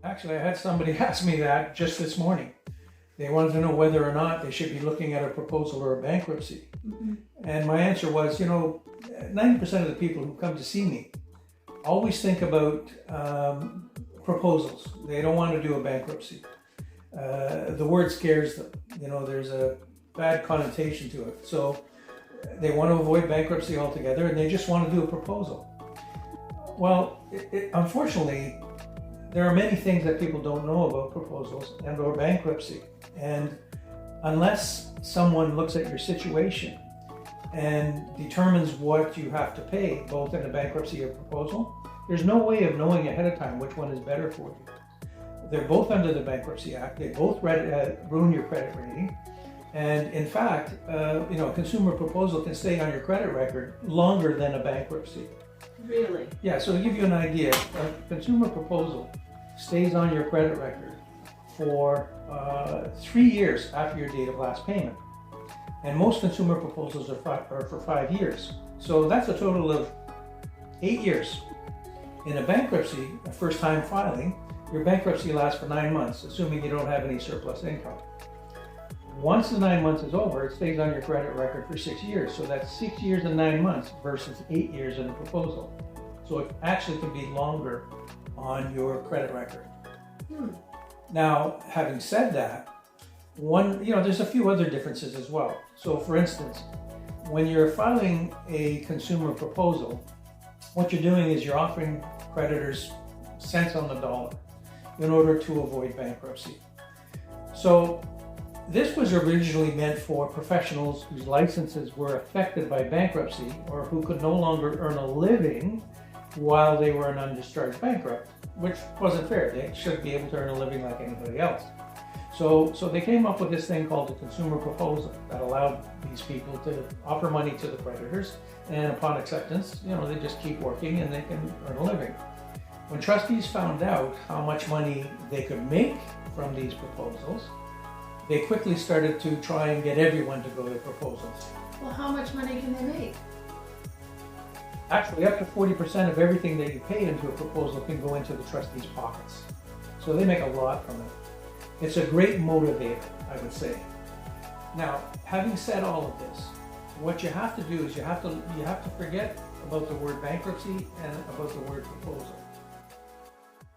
Actually, I had somebody ask me that just this morning. They wanted to know whether or not they should be looking at a proposal or a bankruptcy. Mm-hmm. And my answer was, 90% of the people who come to see me always think about proposals. They don't want to do a bankruptcy. The word scares them. There's a bad connotation to it. So they want to avoid bankruptcy altogether and they just want to do a proposal. Well, unfortunately, there are many things that people don't know about proposals and or bankruptcy. And unless someone looks at your situation and determines what you have to pay, both in a bankruptcy or proposal, there's no way of knowing ahead of time which one is better for you. They're both under the Bankruptcy Act. They both ruin your credit rating. And in fact, a consumer proposal can stay on your credit record longer than a bankruptcy. Really? Yeah, so to give you an idea, a consumer proposal stays on your credit record for 3 years after your date of last payment. And most consumer proposals are for 5 years. So that's a total of 8 years. In a bankruptcy, a first time filing, your bankruptcy lasts for 9 months, assuming you don't have any surplus income. Once the 9 months is over, it stays on your credit record for 6 years. So that's 6 years and 9 months versus 8 years in a proposal. So it actually can be longer on your credit record. Now, having said that, there's a few other differences as well. So for instance, when you're filing a consumer proposal, what you're doing is you're offering creditors cents on the dollar in order to avoid bankruptcy. So this was originally meant for professionals whose licenses were affected by bankruptcy or who could no longer earn a living while they were an undischarged bankrupt, which wasn't fair. They should be able to earn a living like anybody else. So they came up with this thing called the consumer proposal that allowed these people to offer money to the creditors, and upon acceptance, they just keep working and they can earn a living. When trustees found out how much money they could make from these proposals, they quickly started to try and get everyone to go to proposals. Well, how much money can they make? Actually, up to 40% of everything that you pay into a proposal can go into the trustees' pockets. So they make a lot from it. It's a great motivator, I would say. Now, having said all of this, what you have to do is you have to forget about the word bankruptcy and about the word proposal.